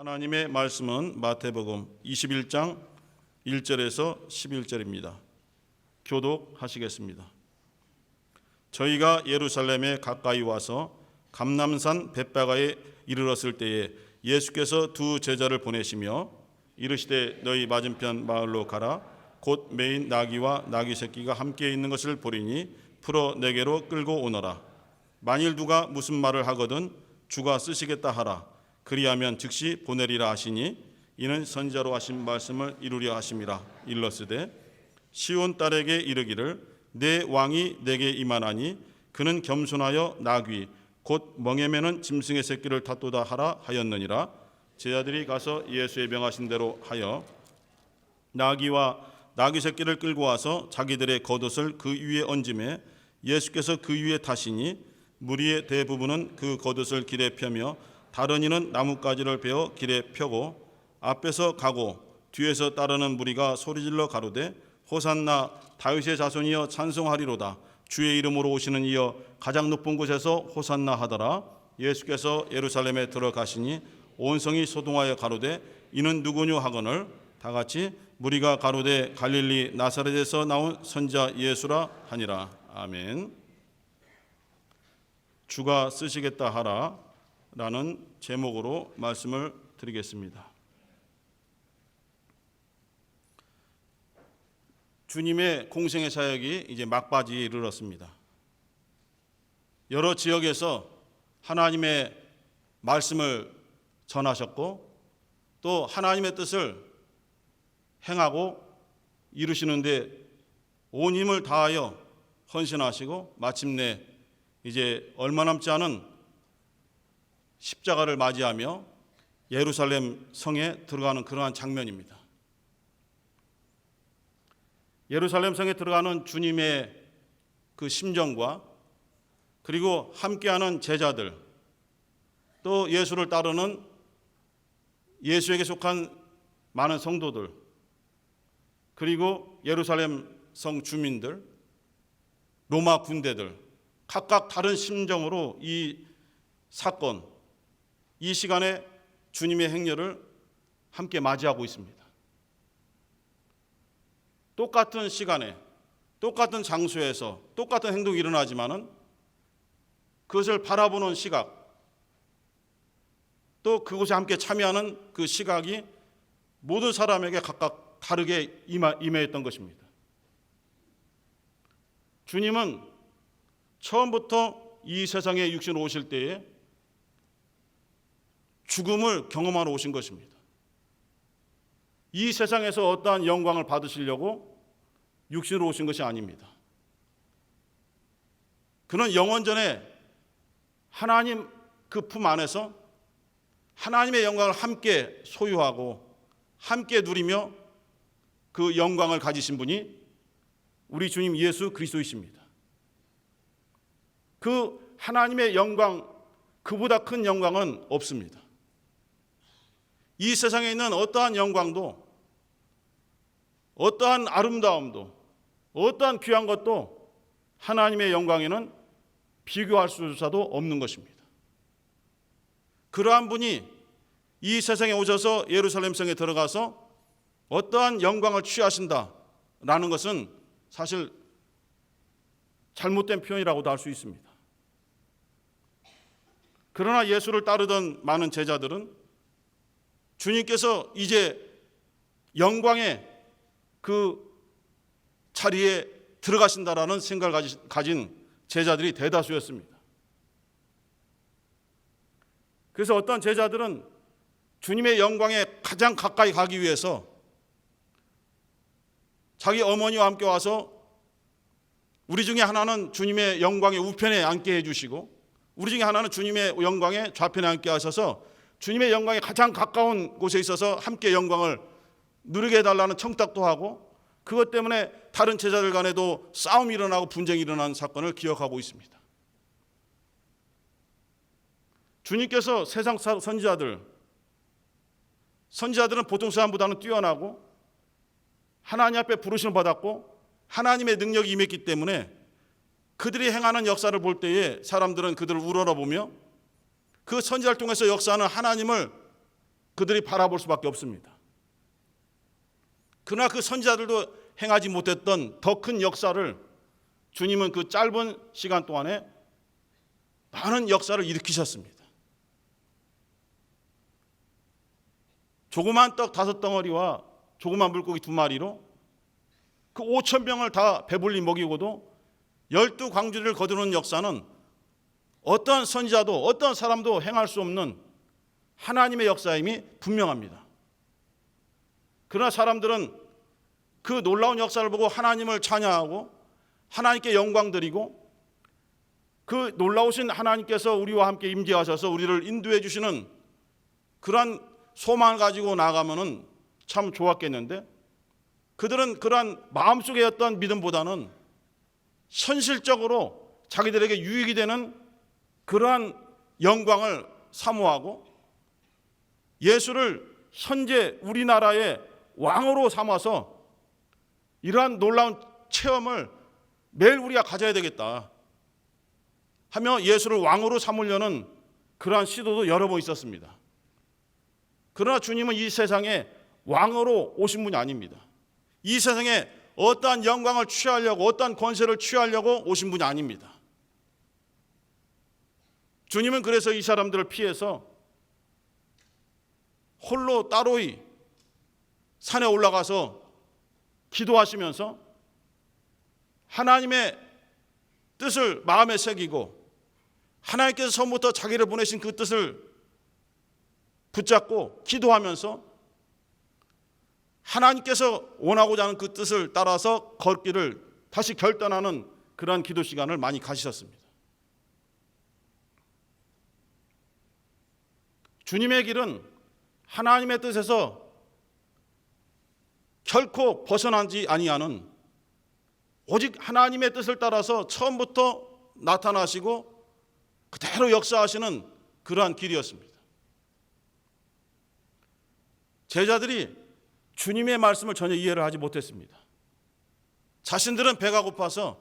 하나님의 말씀은 마태복음 21장 1절에서 11절입니다. 교독하시겠습니다. 저희가 예루살렘에 가까이 와서 감람산 벳바가에 이르렀을 때에 예수께서 두 제자를 보내시며 이르시되 너희 맞은편 마을로 가라. 곧 매인 나귀와 나귀 새끼가 함께 있는 것을 보리니 풀어 내게로 끌고 오너라. 만일 누가 무슨 말을 하거든 주가 쓰시겠다 하라. 그리하면 즉시 보내리라 하시니 이는 선지자로 하신 말씀을 이루려 하심이라. 일러스되 시온 딸에게 이르기를 내 왕이 내게 임하나니 그는 겸손하여 나귀 곧 멍에 매는 짐승의 새끼를 탔도다 하라 하였느니라. 제자들이 가서 예수의 명하신 대로 하여 나귀와 나귀 새끼를 끌고 와서 자기들의 겉옷을 그 위에 얹음에 예수께서 그 위에 타시니 무리의 대부분은 그 겉옷을 길에 펴며 다른 이는 나뭇가지를 베어 길에 펴고 앞에서 가고 뒤에서 따르는 무리가 소리질러 가로되 호산나 다윗의 자손이여 찬송하리로다. 주의 이름으로 오시는 이여 가장 높은 곳에서 호산나 하더라. 예수께서 예루살렘에 들어가시니 온 성이 소동하여 가로되 이는 누구뇨 하거늘 다같이 무리가 가로되 갈릴리 나사렛에서 나온 선지자 예수라 하니라. 아멘. 주가 쓰시겠다 하라 라는 제목으로 말씀을 드리겠습니다. 주님의 공생의 사역이 이제 막바지에 이르렀습니다. 여러 지역에서 하나님의 말씀을 전하셨고 또 하나님의 뜻을 행하고 이루시는데 온 힘을 다하여 헌신하시고 마침내 이제 얼마 남지 않은 십자가를 맞이하며 예루살렘 성에 들어가는 그러한 장면입니다. 예루살렘 성에 들어가는 주님의 그 심정과 그리고 함께하는 제자들 또 예수를 따르는 예수에게 속한 많은 성도들 그리고 예루살렘 성 주민들 로마 군대들 각각 다른 심정으로 이 사건 이 시간에 주님의 행렬을 함께 맞이하고 있습니다. 똑같은 시간에 똑같은 장소에서 똑같은 행동이 일어나지만은 그것을 바라보는 시각 또 그곳에 함께 참여하는 그 시각이 모든 사람에게 각각 다르게 임해있던 것입니다. 주님은 처음부터 이 세상에 육신으로 오실 때에 죽음을 경험하러 오신 것입니다. 이 세상에서 어떠한 영광을 받으시려고 육신으로 오신 것이 아닙니다. 그는 영원전에 하나님 그 품 안에서 하나님의 영광을 함께 소유하고 함께 누리며 그 영광을 가지신 분이 우리 주님 예수 그리스도이십니다. 그 하나님의 영광, 그보다 큰 영광은 없습니다. 이 세상에 있는 어떠한 영광도 어떠한 아름다움도 어떠한 귀한 것도 하나님의 영광에는 비교할 수조차도 없는 것입니다. 그러한 분이 이 세상에 오셔서 예루살렘 성에 들어가서 어떠한 영광을 취하신다라는 것은 사실 잘못된 표현이라고도 할 수 있습니다. 그러나 예수를 따르던 많은 제자들은 주님께서 이제 영광의 그 자리에 들어가신다라는 생각을 가진 제자들이 대다수였습니다. 그래서 어떤 제자들은 주님의 영광에 가장 가까이 가기 위해서 자기 어머니와 함께 와서 우리 중에 하나는 주님의 영광의 우편에 앉게 해주시고 우리 중에 하나는 주님의 영광의 좌편에 앉게 하셔서 주님의 영광에 가장 가까운 곳에 있어서 함께 영광을 누리게 해달라는 청탁도 하고 그것 때문에 다른 제자들 간에도 싸움이 일어나고 분쟁이 일어난 사건을 기억하고 있습니다. 주님께서 세상 선지자들은 보통 사람보다는 뛰어나고 하나님 앞에 부르심을 받았고 하나님의 능력이 임했기 때문에 그들이 행하는 역사를 볼 때에 사람들은 그들을 우러러보며 그 선지자를 통해서 역사하는 하나님을 그들이 바라볼 수밖에 없습니다. 그러나 그 선지자들도 행하지 못했던 더 큰 역사를 주님은 그 짧은 시간 동안에 많은 역사를 일으키셨습니다. 조그만 떡 5덩어리와 조그만 물고기 2마리로 그 5,000명을 다 배불리 먹이고도 12광주리를 거두는 역사는 어떤 선지자도 어떤 사람도 행할 수 없는 하나님의 역사임이 분명합니다. 그러나 사람들은 그 놀라운 역사를 보고 하나님을 찬양하고 하나님께 영광 드리고 그 놀라우신 하나님께서 우리와 함께 임재하셔서 우리를 인도해 주시는 그러한 소망을 가지고 나가면은 참 좋았겠는데, 그들은 그러한 마음속에 어떤 믿음보다는 현실적으로 자기들에게 유익이 되는 그러한 영광을 사모하고 예수를 현재 우리나라의 왕으로 삼아서 이러한 놀라운 체험을 매일 우리가 가져야 되겠다 하며 예수를 왕으로 삼으려는 그러한 시도도 여러 번 있었습니다. 그러나 주님은 이 세상에 왕으로 오신 분이 아닙니다. 이 세상에 어떠한 영광을 취하려고 어떠한 권세를 취하려고 오신 분이 아닙니다. 주님은 그래서 이 사람들을 피해서 홀로 따로이 산에 올라가서 기도하시면서 하나님의 뜻을 마음에 새기고 하나님께서 처음부터 자기를 보내신 그 뜻을 붙잡고 기도하면서 하나님께서 원하고자 하는 그 뜻을 따라서 걷기를 다시 결단하는 그러한 기도 시간을 많이 가지셨습니다. 주님의 길은 하나님의 뜻에서 결코 벗어나지 아니하는 오직 하나님의 뜻을 따라서 처음부터 나타나시고 그대로 역사하시는 그러한 길이었습니다. 제자들이 주님의 말씀을 전혀 이해를 하지 못했습니다. 자신들은 배가 고파서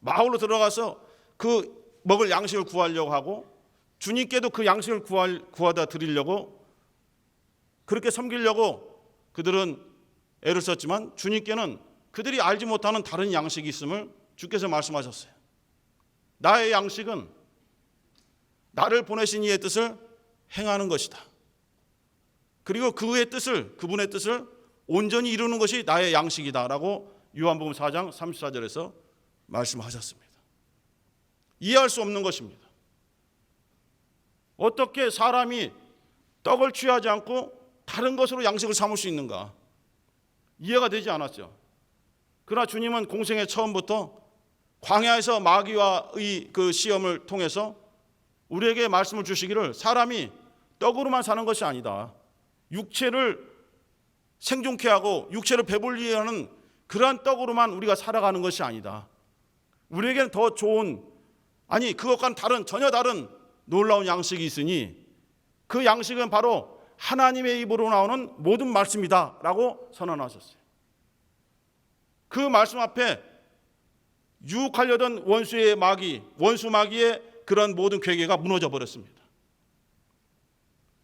마을로 들어가서 그 먹을 양식을 구하려고 하고 주님께도 그 양식을 구하다 드리려고 그렇게 섬기려고 그들은 애를 썼지만 주님께는 그들이 알지 못하는 다른 양식이 있음을 주께서 말씀하셨어요. 나의 양식은 나를 보내신 이의 뜻을 행하는 것이다. 그리고 그분의 뜻을 온전히 이루는 것이 나의 양식이다라고 요한복음 4장 34절에서 말씀하셨습니다. 이해할 수 없는 것입니다. 어떻게 사람이 떡을 취하지 않고 다른 것으로 양식을 삼을 수 있는가? 이해가 되지 않았죠. 그러나 주님은 공생의 처음부터 광야에서 마귀와의 그 시험을 통해서 우리에게 말씀을 주시기를 사람이 떡으로만 사는 것이 아니다. 육체를 생존케 하고 육체를 배불리게 하는 그러한 떡으로만 우리가 살아가는 것이 아니다. 우리에게는 더 좋은, 아니 그것과는 다른, 전혀 다른 놀라운 양식이 있으니 그 양식은 바로 하나님의 입으로 나오는 모든 말씀이다 라고 선언하셨어요. 그 말씀 앞에 유혹하려던 원수 마귀의 그런 모든 괴계가 무너져 버렸습니다.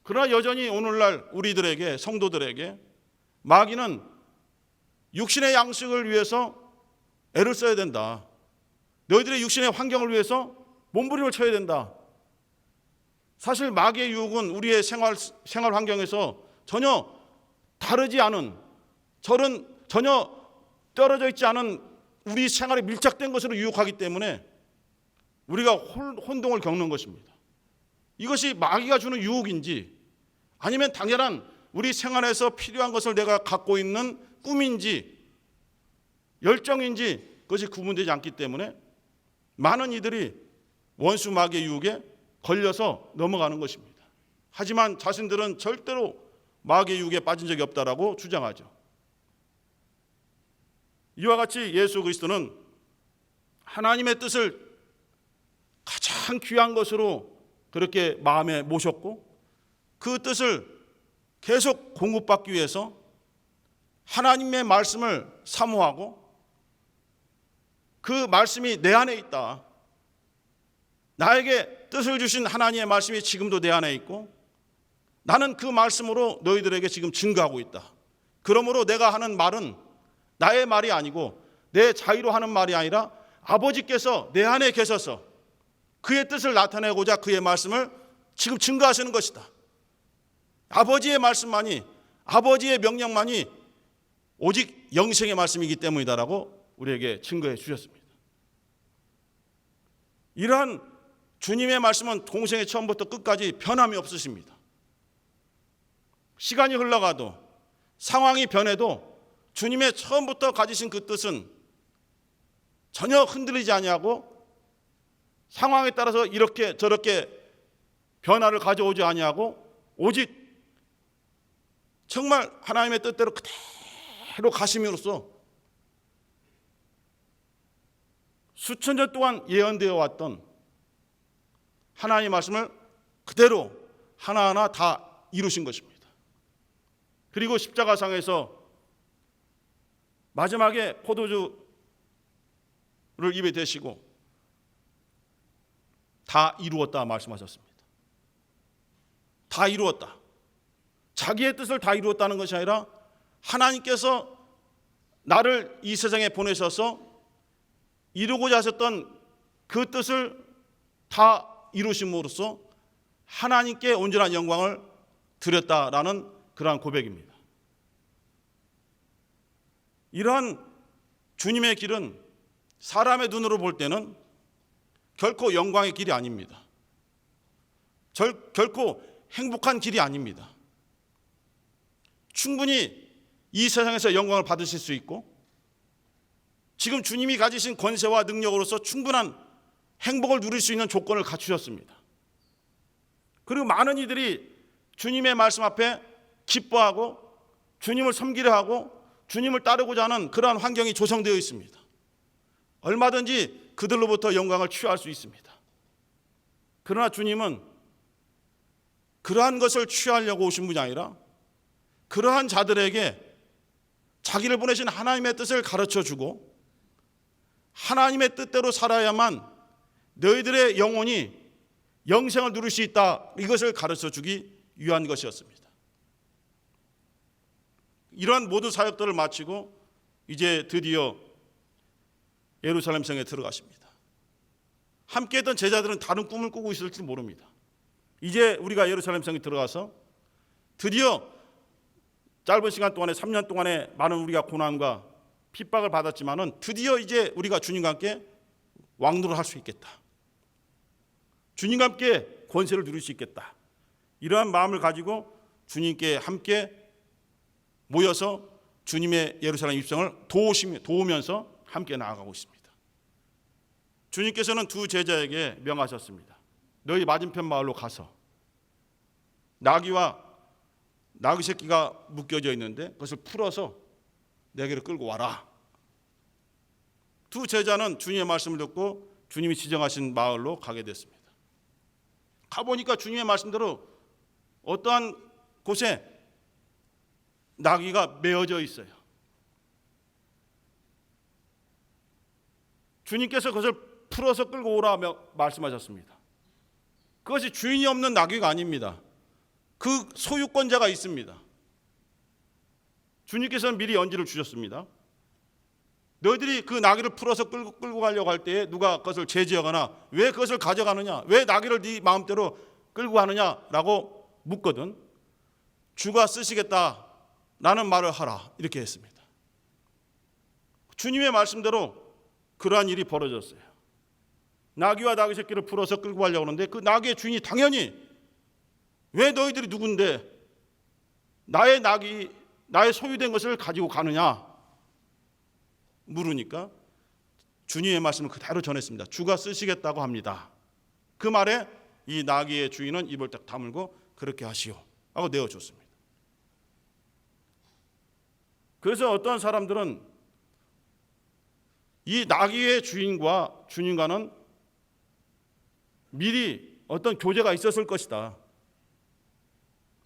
그러나 여전히 오늘날 우리들에게, 성도들에게 마귀는 육신의 양식을 위해서 애를 써야 된다. 너희들의 육신의 환경을 위해서 몸부림을 쳐야 된다. 사실 마귀의 유혹은 우리의 생활 환경에서 전혀 다르지 않은, 전혀 떨어져 있지 않은 우리 생활에 밀착된 것으로 유혹하기 때문에 우리가 혼동을 겪는 것입니다. 이것이 마귀가 주는 유혹인지 아니면 당연한 우리 생활에서 필요한 것을 내가 갖고 있는 꿈인지 열정인지 그것이 구분되지 않기 때문에 많은 이들이 원수 마귀의 유혹에 걸려서 넘어가는 것입니다. 하지만 자신들은 절대로 마귀의 유혹에 빠진 적이 없다라고 주장하죠. 이와 같이 예수 그리스도는 하나님의 뜻을 가장 귀한 것으로 그렇게 마음에 모셨고 그 뜻을 계속 공급받기 위해서 하나님의 말씀을 사모하고 그 말씀이 내 안에 있다. 나에게 뜻을 주신 하나님의 말씀이 지금도 내 안에 있고 나는 그 말씀으로 너희들에게 지금 증거하고 있다. 그러므로 내가 하는 말은 나의 말이 아니고 내 자의로 하는 말이 아니라 아버지께서 내 안에 계셔서 그의 뜻을 나타내고자 그의 말씀을 지금 증거하시는 것이다. 아버지의 말씀만이, 아버지의 명령만이 오직 영생의 말씀이기 때문이다라고 우리에게 증거해 주셨습니다. 이러한 주님의 말씀은 공생의 처음부터 끝까지 변함이 없으십니다. 시간이 흘러가도 상황이 변해도 주님의 처음부터 가지신 그 뜻은 전혀 흔들리지 아니하고 상황에 따라서 이렇게 저렇게 변화를 가져오지 아니하고 오직 정말 하나님의 뜻대로 그대로 가심으로써 수천 년 동안 예언되어 왔던 하나님의 말씀을 그대로 하나하나 다 이루신 것입니다. 그리고 십자가상에서 마지막에 포도주를 입에 대시고 다 이루었다 말씀하셨습니다. 다 이루었다. 자기의 뜻을 다 이루었다는 것이 아니라 하나님께서 나를 이 세상에 보내셔서 이루고자 하셨던 그 뜻을 다 이루심으로써 하나님께 온전한 영광을 드렸다라는 그러한 고백입니다. 이러한 주님의 길은 사람의 눈으로 볼 때는 결코 영광의 길이 아닙니다. 결코 행복한 길이 아닙니다. 충분히 이 세상에서 영광을 받으실 수 있고 지금 주님이 가지신 권세와 능력으로서 충분한 행복을 누릴 수 있는 조건을 갖추셨습니다. 그리고 많은 이들이 주님의 말씀 앞에 기뻐하고 주님을 섬기려 하고 주님을 따르고자 하는 그러한 환경이 조성되어 있습니다. 얼마든지 그들로부터 영광을 취할 수 있습니다. 그러나 주님은 그러한 것을 취하려고 오신 분이 아니라 그러한 자들에게 자기를 보내신 하나님의 뜻을 가르쳐주고 하나님의 뜻대로 살아야만 너희들의 영혼이 영생을 누릴 수 있다, 이것을 가르쳐주기 위한 것이었습니다. 이러한 모든 사역들을 마치고 이제 드디어 예루살렘 성에 들어가십니다. 함께했던 제자들은 다른 꿈을 꾸고 있을지 모릅니다. 이제 우리가 예루살렘 성에 들어가서 드디어 짧은 시간 동안에 3년 동안에 많은 우리가 고난과 핍박을 받았지만은 드디어 이제 우리가 주님과 함께 왕노를 할 수 있겠다. 주님과 함께 권세를 누릴 수 있겠다. 이러한 마음을 가지고 주님께 함께 모여서 주님의 예루살렘 입성을 도우면서 함께 나아가고 있습니다. 주님께서는 두 제자에게 명하셨습니다. 너희 맞은편 마을로 가서 나귀와 나귀 새끼가 묶여져 있는데 그것을 풀어서 내게로 끌고 와라. 두 제자는 주님의 말씀을 듣고 주님이 지정하신 마을로 가게 됐습니다. 가보니까 주님의 말씀대로 어떠한 곳에 나귀가 메어져 있어요. 주님께서 그것을 풀어서 끌고 오라며 말씀하셨습니다. 그것이 주인이 없는 나귀가 아닙니다. 그 소유권자가 있습니다. 주님께서는 미리 언지를 주셨습니다. 너희들이 그 나귀를 풀어서 끌고 가려고 할 때에 누가 그것을 제지하거나 왜 그것을 가져가느냐, 왜 나귀를 네 마음대로 끌고 가느냐라고 묻거든 주가 쓰시겠다라는 말을 하라, 이렇게 했습니다. 주님의 말씀대로 그러한 일이 벌어졌어요. 나귀와 나귀 새끼를 풀어서 끌고 가려고 하는데 그 나귀의 주인이 당연히 왜 너희들이 누군데 나의 나귀, 나의 소유된 것을 가지고 가느냐 물으니까 주님의 말씀을 그대로 전했습니다. 주가 쓰시겠다고 합니다. 그 말에 이 나귀의 주인은 입을 딱 다물고 그렇게 하시오 하고 내어줬습니다. 그래서 어떤 사람들은 이 나귀의 주인과 주님과는 미리 어떤 교제가 있었을 것이다.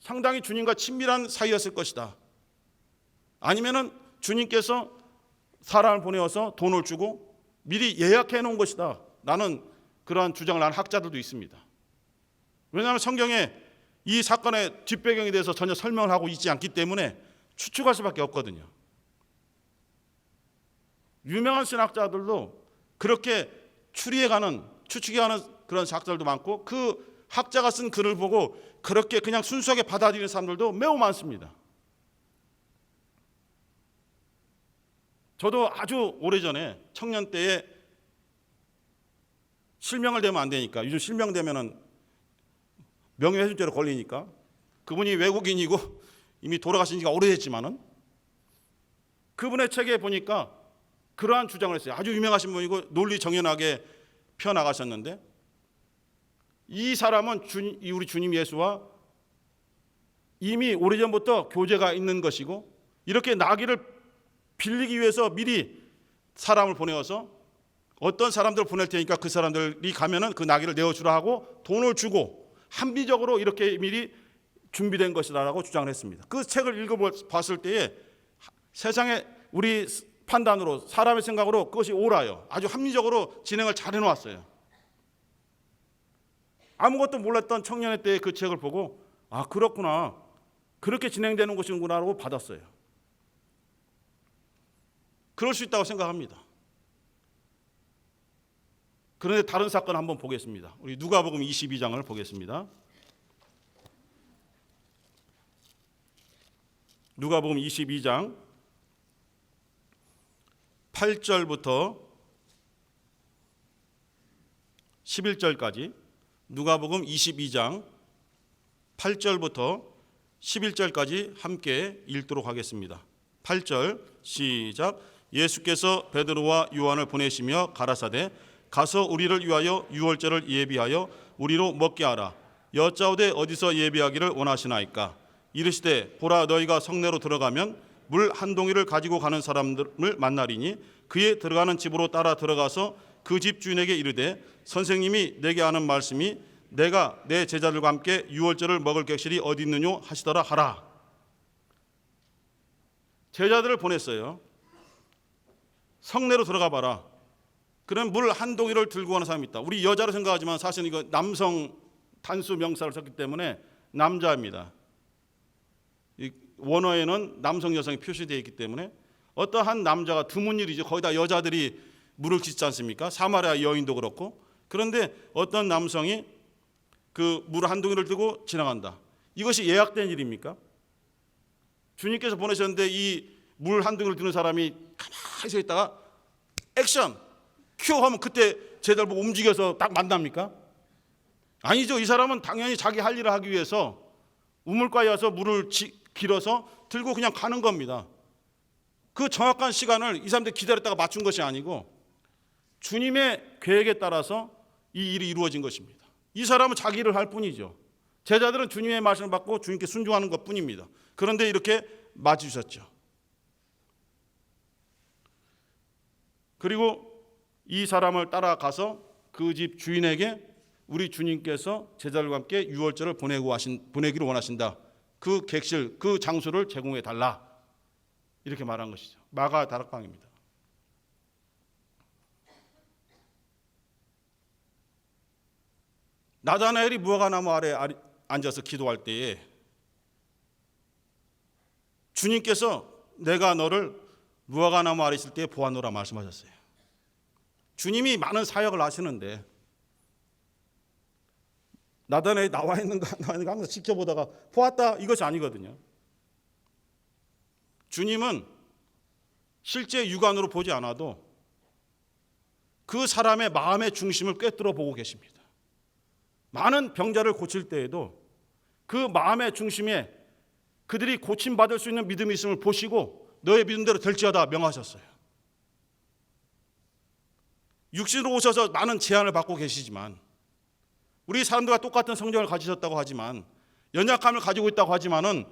상당히 주님과 친밀한 사이였을 것이다. 아니면은 주님께서 사람을 보내어서 돈을 주고 미리 예약해 놓은 것이다. 라는 그러한 주장을 하는 학자들도 있습니다. 왜냐하면 성경에 이 사건의 뒷배경에 대해서 전혀 설명을 하고 있지 않기 때문에 추측할 수밖에 없거든요. 유명한 신학자들도 그렇게 추측해가는 그런 학자들도 많고, 그 학자가 쓴 글을 보고 그렇게 그냥 순수하게 받아들이는 사람들도 매우 많습니다. 저도 아주 오래전에 청년 때에 실명을 대면 안 되니까, 요즘 실명되면은 명예훼손죄로 걸리니까, 그분이 외국인이고 이미 돌아가신 지가 오래됐지만은 그분의 책에 보니까 그러한 주장을 했어요. 아주 유명하신 분이고 논리 정연하게 펴나가셨는데, 이 사람은 우리 주님 예수와 이미 오래전부터 교제가 있는 것이고, 이렇게 나귀를 빌리기 위해서 미리 사람을 보내어서 어떤 사람들을 보낼 테니까 그 사람들이 가면은 그 나귀를 내어주라 하고 돈을 주고 합리적으로 이렇게 미리 준비된 것이다라고 주장을 했습니다. 그 책을 읽어봤을 때에 세상에 우리 판단으로, 사람의 생각으로 그것이 옳아요. 아주 합리적으로 진행을 잘 해놓았어요. 아무것도 몰랐던 청년의 때의 그 책을 보고, 아, 그렇구나, 그렇게 진행되는 것이구나라고 받았어요. 그럴 수 있다고 생각합니다. 그런데 다른 사건 한번 보겠습니다. 우리 누가복음 22장을 보겠습니다. 누가복음 22장 8절부터 11절까지, 누가복음 22장 8절부터 11절까지 함께 읽도록 하겠습니다. 8절 시작. 예수께서 베드로와 요한을 보내시며 가라사대, 가서 우리를 위하여 유월절을 예비하여 우리로 먹게 하라. 여짜오되 어디서 예비하기를 원하시나이까? 이르시되, 보라, 너희가 성내로 들어가면 물 한 동이를 가지고 가는 사람을 만나리니 그의 들어가는 집으로 따라 들어가서 그 집 주인에게 이르되, 선생님이 내게 하는 말씀이 내가 내 제자들과 함께 유월절을 먹을 객실이 어디 있느뇨 하시더라 하라. 제자들을 보냈어요. 성내로 들어가 봐라. 그럼 물 한 동이를 들고 가는 사람이 있다. 우리 여자로 생각하지만 사실 이거 남성 단수 명사를 썼기 때문에 남자입니다. 이 원어에는 남성 여성이 표시되어 있기 때문에 어떠한 남자가 드문 일이죠. 거의 다 여자들이 물을 깃지 않습니까? 사마리아 여인도 그렇고. 그런데 어떤 남성이 그 물 한 동이를 들고 지나간다. 이것이 예약된 일입니까? 주님께서 보내셨는데 이 물 한 동이를 드는 사람이 가만히 서 있다가 액션! 큐 하면 그때 제자들 보고 움직여서 딱 만납니까? 아니죠. 이 사람은 당연히 자기 할 일을 하기 위해서 우물가에 와서 물을 길어서 들고 그냥 가는 겁니다. 그 정확한 시간을 이 사람들 기다렸다가 맞춘 것이 아니고 주님의 계획에 따라서 이 일이 이루어진 것입니다. 이 사람은 자기 일을 할 뿐이죠. 제자들은 주님의 말씀을 받고 주님께 순종하는 것뿐입니다. 그런데 이렇게 맞으셨죠. 그리고 이 사람을 따라가서 그 집 주인에게 우리 주님께서 제자들과 함께 유월절을 보내기를 원하신다. 그 객실, 그 장소를 제공해 달라. 이렇게 말한 것이죠. 마가 다락방입니다. 나다나엘이 무화과나무 아래 앉아서 기도할 때에 주님께서 내가 너를 무화과나무 아래 있을 때 보았노라 말씀하셨어요. 주님이 많은 사역을 하시는데 나다나엘이 나와 있는가 항상 지켜보다가 보았다 이것이 아니거든요. 주님은 실제 육안으로 보지 않아도 그 사람의 마음의 중심을 꿰뚫어 보고 계십니다. 많은 병자를 고칠 때에도 그 마음의 중심에 그들이 고침받을 수 있는 믿음이 있음을 보시고 너의 믿음대로 될지어다 명하셨어요. 육신으로 오셔서 많은 제한을 받고 계시지만, 우리 사람들과 똑같은 성정을 가지셨다고 하지만, 연약함을 가지고 있다고 하지만은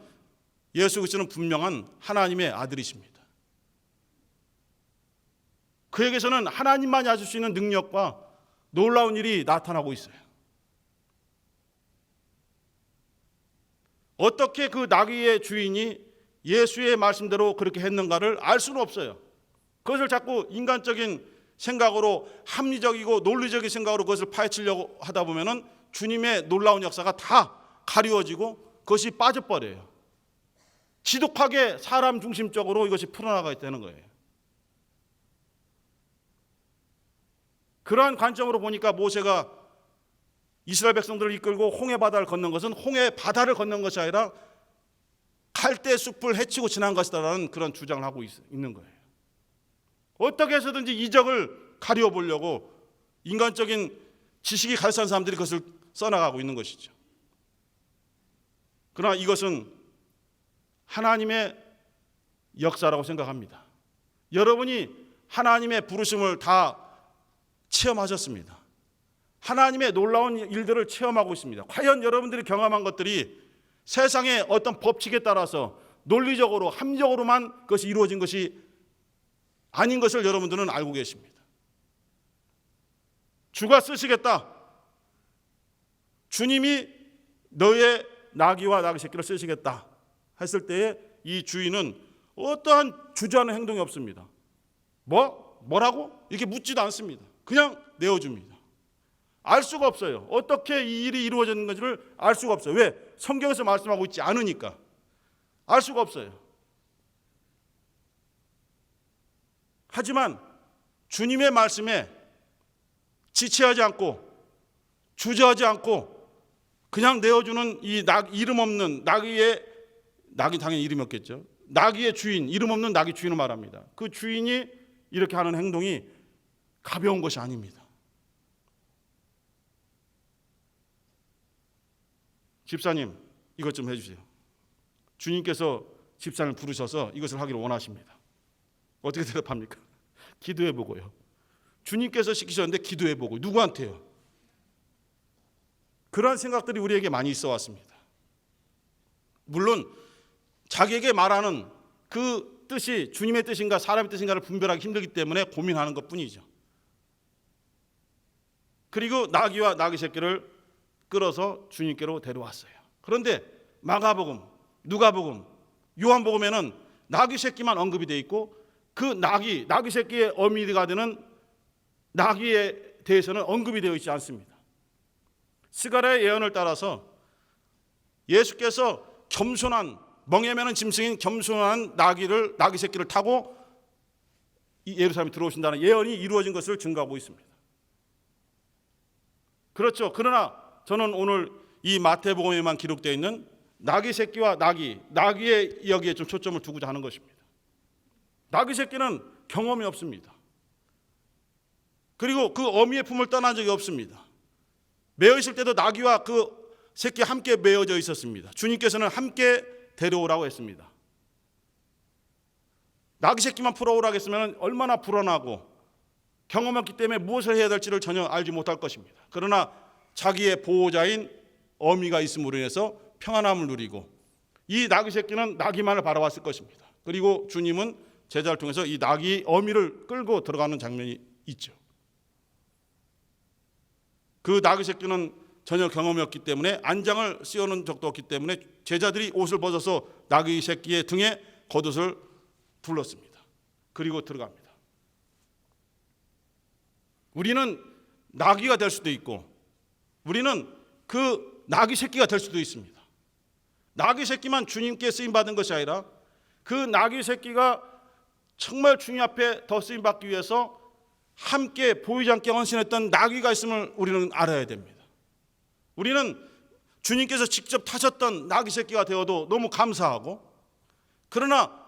예수 그리스도는 분명한 하나님의 아들이십니다. 그에게서는 하나님만이 하실 수 있는 능력과 놀라운 일이 나타나고 있어요. 어떻게 그 나귀의 주인이 예수의 말씀대로 그렇게 했는가를 알 수는 없어요. 그것을 자꾸 인간적인 생각으로, 합리적이고 논리적인 생각으로 그것을 파헤치려고 하다 보면은 주님의 놀라운 역사가 다 가리워지고 그것이 빠져버려요. 지독하게 사람 중심적으로 이것이 풀어나가야 되는 거예요. 그러한 관점으로 보니까 모세가 이스라엘 백성들을 이끌고 홍해 바다를 건넌 것은 홍해 바다를 건넌 것이 아니라 갈대 숲을 헤치고 지난 것이다라는 그런 주장을 하고 있는 거예요. 어떻게 해서든지 이적을 가려보려고 인간적인 지식이 가르치는 사람들이 그것을 써나가고 있는 것이죠. 그러나 이것은 하나님의 역사라고 생각합니다. 여러분이 하나님의 부르심을 다 체험하셨습니다. 하나님의 놀라운 일들을 체험하고 있습니다. 과연 여러분들이 경험한 것들이 세상의 어떤 법칙에 따라서 논리적으로 합리적으로만 그것이 이루어진 것이 아닌 것을 여러분들은 알고 계십니다. 주가 쓰시겠다. 주님이 너의 나귀와 나귀 새끼를 쓰시겠다 했을 때에 이 주인은 어떠한 주저하는 행동이 없습니다. 뭐라고? 이렇게 묻지도 않습니다. 그냥 내어줍니다. 알 수가 없어요. 어떻게 이 일이 이루어졌는지를 알 수가 없어요. 왜? 성경에서 말씀하고 있지 않으니까. 알 수가 없어요. 하지만 주님의 말씀에 지체하지 않고 주저하지 않고 그냥 내어주는 이 이름 없는 낙이 당연히 이름이 없겠죠. 나귀의 주인, 이름 없는 나귀 주인을 말합니다. 그 주인이 이렇게 하는 행동이 가벼운 것이 아닙니다. 집사님, 이것 좀 해주세요. 주님께서 집사님을 부르셔서 이것을 하기를 원하십니다. 어떻게 대답합니까? 기도해보고요. 주님께서 시키셨는데 기도해보고. 누구한테요? 그런 생각들이 우리에게 많이 있어 왔습니다. 물론 자기에게 말하는 그 뜻이 주님의 뜻인가 사람의 뜻인가를 분별하기 힘들기 때문에 고민하는 것뿐이죠. 그리고 나귀와 나귀 새끼를 끌어서 주님께로 데려왔어요. 그런데 마가복음, 누가복음, 요한복음에는 나귀 새끼만 언급이 되어 있고 그 나귀 새끼의 어미가 되는 나귀에 대해서는 언급이 되어 있지 않습니다. 스가랴의 예언을 따라서 예수께서 겸손한 멍에 매는 짐승인 겸손한 나귀 새끼를 타고 예루살렘에 들어오신다는 예언이 이루어진 것을 증거하고 있습니다. 그렇죠. 그러나 저는 오늘 이 마태복음에만 기록되어 있는 나귀 새끼와 나귀의 여기에 좀 초점을 두고자 하는 것입니다. 나귀 새끼는 경험이 없습니다. 그리고 그 어미의 품을 떠난 적이 없습니다. 매어 있을 때도 나귀와 그 새끼 함께 매어져 있었습니다. 주님께서는 함께 데려오라고 했습니다. 나귀 새끼만 풀어오라고 했으면 얼마나 불안하고 경험했기 때문에 무엇을 해야 될지를 전혀 알지 못할 것입니다. 그러나 자기의 보호자인 어미가 있음으로 인해서 평안함을 누리고 이 나귀 새끼는 나귀만을 바라봤을 것입니다. 그리고 주님은 제자를 통해서 이 나귀 어미를 끌고 들어가는 장면이 있죠. 그 나귀 새끼는 전혀 경험이 없기 때문에 안장을 씌워놓은 적도 없기 때문에 제자들이 옷을 벗어서 나귀 새끼의 등에 겉옷을 둘렀습니다. 그리고 들어갑니다. 우리는 나귀가 될 수도 있고 우리는 그 나귀 새끼가 될 수도 있습니다. 나귀 새끼만 주님께 쓰임받은 것이 아니라 그 나귀 새끼가 정말 주님 앞에 더 쓰임받기 위해서 함께 보이지 않게 헌신했던 나귀가 있음을 우리는 알아야 됩니다. 우리는 주님께서 직접 타셨던 나귀 새끼가 되어도 너무 감사하고 그러나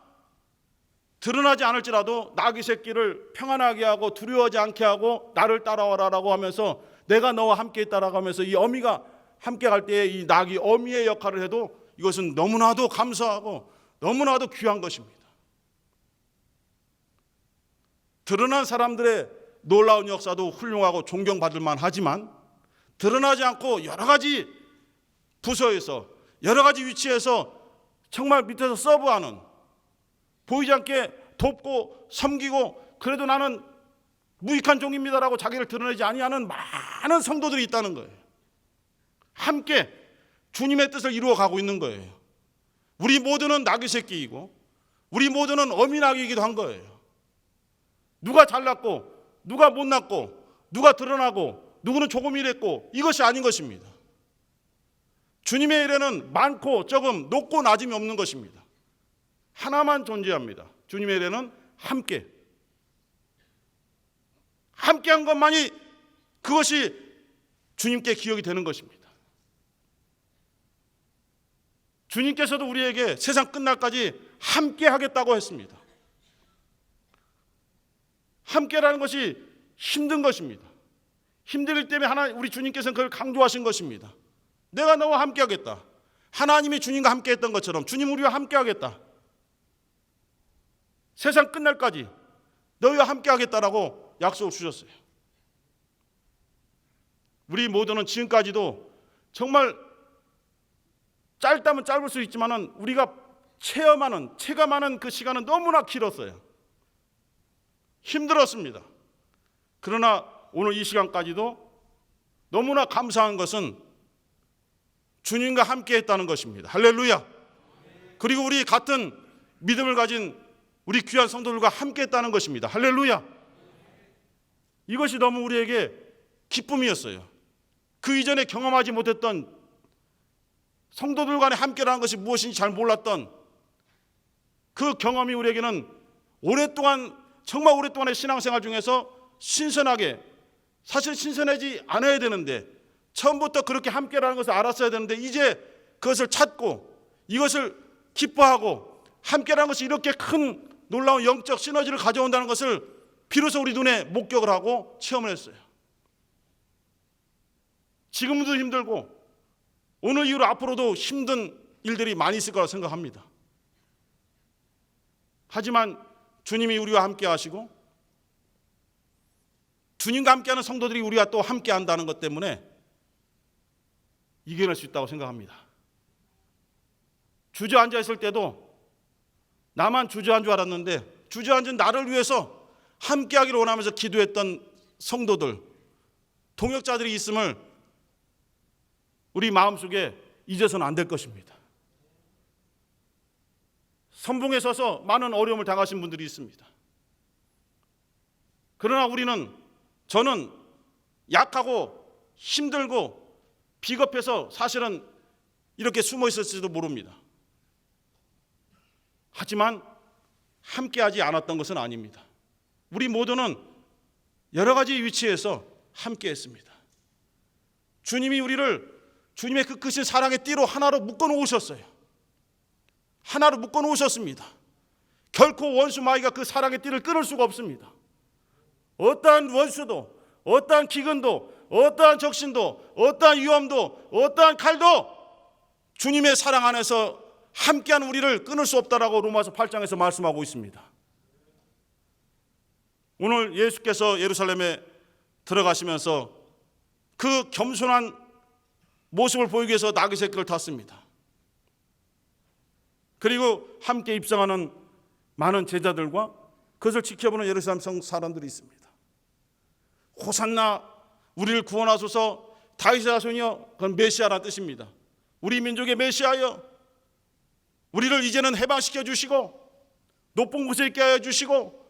드러나지 않을지라도 나귀 새끼를 평안하게 하고 두려워하지 않게 하고 나를 따라와라라고 하면서 내가 너와 함께 있다라고 하면서 이 어미가 함께 갈 때에 이 나귀 어미의 역할을 해도 이것은 너무나도 감사하고 너무나도 귀한 것입니다. 드러난 사람들의 놀라운 역사도 훌륭하고 존경받을 만하지만 드러나지 않고 여러 가지 부서에서 여러 가지 위치에서 정말 밑에서 서브하는 보이지 않게 돕고 섬기고 그래도 나는 무익한 종입니다라고 자기를 드러내지 아니하는 많은 성도들이 있다는 거예요. 함께 주님의 뜻을 이루어 가고 있는 거예요. 우리 모두는 나귀 새끼이고 우리 모두는 어미 나귀이기도 한 거예요. 누가 잘났고 누가 못났고 누가 드러나고 누구는 조금 이랬고 이것이 아닌 것입니다. 주님의 일에는 많고 적음, 높고 낮음이 없는 것입니다. 하나만 존재합니다. 주님의 일에는 함께. 함께한 것만이 그것이 주님께 기억이 되는 것입니다. 주님께서도 우리에게 세상 끝날까지 함께 하겠다고 했습니다. 함께라는 것이 힘든 것입니다. 힘들 때문에 우리 주님께서는 그걸 강조하신 것입니다. 내가 너와 함께 하겠다. 하나님이 주님과 함께 했던 것처럼 주님 우리와 함께 하겠다. 세상 끝날까지 너희와 함께 하겠다라고 약속을 주셨어요. 우리 모두는 지금까지도 정말 짧다면 짧을 수 있지만 우리가 체감하는 그 시간은 너무나 길었어요. 힘들었습니다. 그러나 오늘 이 시간까지도 너무나 감사한 것은 주님과 함께 했다는 것입니다. 할렐루야. 그리고 우리 같은 믿음을 가진 우리 귀한 성도들과 함께 했다는 것입니다. 할렐루야. 이것이 너무 우리에게 기쁨이었어요. 그 이전에 경험하지 못했던 성도들 간에 함께라는 것이 무엇인지 잘 몰랐던 그 경험이 우리에게는 정말 오랫동안의 신앙생활 중에서 신선하게, 사실 신선하지 않아야 되는데 처음부터 그렇게 함께라는 것을 알았어야 되는데 이제 그것을 찾고 이것을 기뻐하고 함께라는 것이 이렇게 큰 놀라운 영적 시너지를 가져온다는 것을 비로소 우리 눈에 목격을 하고 체험을 했어요. 지금도 힘들고 오늘 이후로 앞으로도 힘든 일들이 많이 있을 거라고 생각합니다. 하지만 주님이 우리와 함께 하시고 주님과 함께하는 성도들이 우리와 또 함께 한다는 것 때문에 이겨낼 수 있다고 생각합니다. 주저앉아 있을 때도 나만 주저앉은 줄 알았는데 주저앉은 나를 위해서 함께하기를 원하면서 기도했던 성도들, 동역자들이 있음을 우리 마음속에 잊어서는 안 될 것입니다. 선봉에 서서 많은 어려움을 당하신 분들이 있습니다. 그러나 저는 약하고 힘들고 비겁해서 사실은 이렇게 숨어 있었을지도 모릅니다. 하지만 함께하지 않았던 것은 아닙니다. 우리 모두는 여러 가지 위치에서 함께했습니다. 주님이 우리를 주님의 그 크신 사랑의 띠로 하나로 묶어 놓으셨어요. 하나로 묶어 놓으셨습니다. 결코 원수 마귀가 그 사랑의 띠를 끊을 수가 없습니다. 어떠한 원수도, 어떠한 기근도, 어떠한 적신도, 어떠한 위험도, 어떠한 칼도 주님의 사랑 안에서 함께한 우리를 끊을 수 없다라고 로마서 8장에서 말씀하고 있습니다. 오늘 예수께서 예루살렘에 들어가시면서 그 겸손한 모습을 보이기 위해서 나귀 새끼를 탔습니다. 그리고 함께 입성하는 많은 제자들과 그것을 지켜보는 예루살렘 성 사람들이 있습니다. 호산나, 우리를 구원하소서, 다윗의 자손이여, 그건 메시아라는 뜻입니다. 우리 민족의 메시아여, 우리를 이제는 해방시켜 주시고 높은 곳에 있게 하여 주시고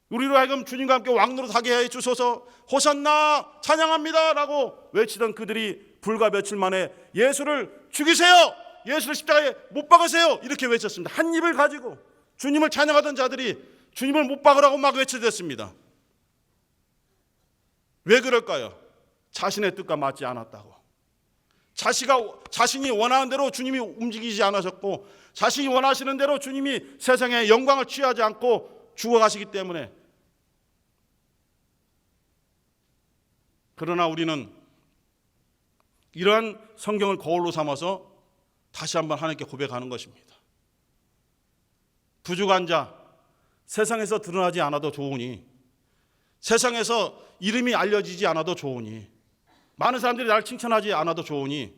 우리로 하여금 주님과 함께 왕노릇 하게 해 주소서, 호산나 찬양합니다 라고 외치던 그들이 불과 며칠 만에 예수를 죽이세요, 예수를 십자가에 못 박으세요 이렇게 외쳤습니다. 한 입을 가지고 주님을 찬양하던 자들이 주님을 못 박으라고 막 외쳐댔습니다. 왜 그럴까요? 자신의 뜻과 맞지 않았다고. 자신이 원하는 대로 주님이 움직이지 않으셨고 자신이 원하시는 대로 주님이 세상의 영광을 취하지 않고 죽어가시기 때문에. 그러나 우리는 이러한 성경을 거울로 삼아서 다시 한번 하나님께 고백하는 것입니다. 부족한 자, 세상에서 드러나지 않아도 좋으니, 세상에서 이름이 알려지지 않아도 좋으니, 많은 사람들이 나를 칭찬하지 않아도 좋으니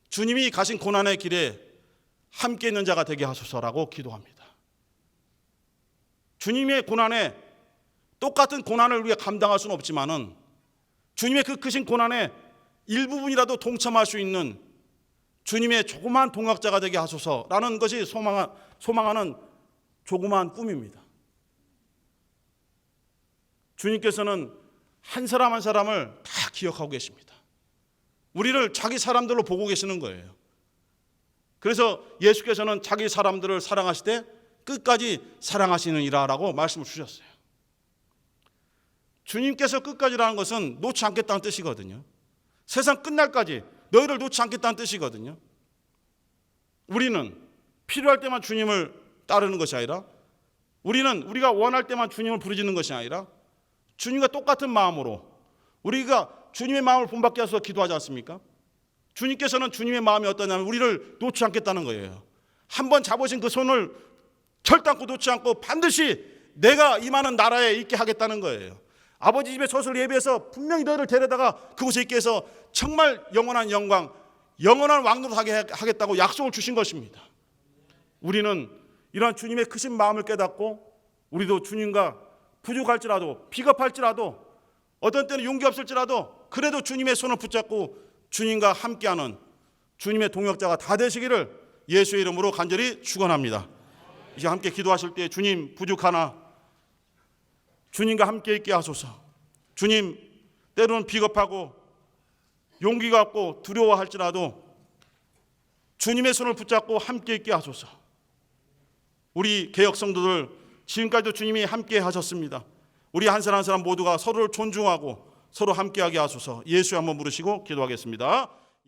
주님이 가신 고난의 길에 함께 있는 자가 되게 하소서라고 기도합니다. 주님의 고난에 똑같은 고난을 우리가 감당할 수는 없지만은 주님의 그 크신 고난에 일부분이라도 동참할 수 있는 주님의 조그마한 동역자가 되게 하소서라는 것이 소망하는 조그마한 꿈입니다. 주님께서는 한 사람 한 사람을 다 기억하고 계십니다. 우리를 자기 사람들로 보고 계시는 거예요. 그래서 예수께서는 자기 사람들을 사랑하시되 끝까지 사랑하시느니라라고 말씀을 주셨어요. 주님께서 끝까지라는 것은 놓지 않겠다는 뜻이거든요. 세상 끝날까지 너희를 놓지 않겠다는 뜻이거든요. 우리는 필요할 때만 주님을 따르는 것이 아니라, 우리는 우리가 원할 때만 주님을 부르짖는 것이 아니라 주님과 똑같은 마음으로 우리가 주님의 마음을 본받게 하셔서 기도하지 않습니까? 주님께서는 주님의 마음이 어떠냐면 우리를 놓지 않겠다는 거예요. 한번 잡으신 그 손을 결단코 놓지 않고 반드시 내가 임하는 나라에 있게 하겠다는 거예요. 아버지 집에 젖을 예비해서 분명히 너희를 데려다가 그곳에 있게 해서 정말 영원한 영광, 영원한 왕노릇 하게 하겠다고 약속을 주신 것입니다. 우리는 이러한 주님의 크신 마음을 깨닫고 우리도 주님과 부족할지라도, 비겁할지라도, 어떤 때는 용기 없을지라도 그래도 주님의 손을 붙잡고 주님과 함께하는 주님의 동역자가 다 되시기를 예수의 이름으로 간절히 축원합니다. 이제 함께 기도하실 때 주님 부족하나 주님과 함께 있게 하소서. 주님 때로는 비겁하고 용기가 없고 두려워할지라도 주님의 손을 붙잡고 함께 있게 하소서. 우리 개역 성도들 지금까지도 주님이 함께 하셨습니다. 우리 한 사람 한 사람 모두가 서로를 존중하고 서로 함께하게 하소서. 예수 한번 부르시고 기도하겠습니다.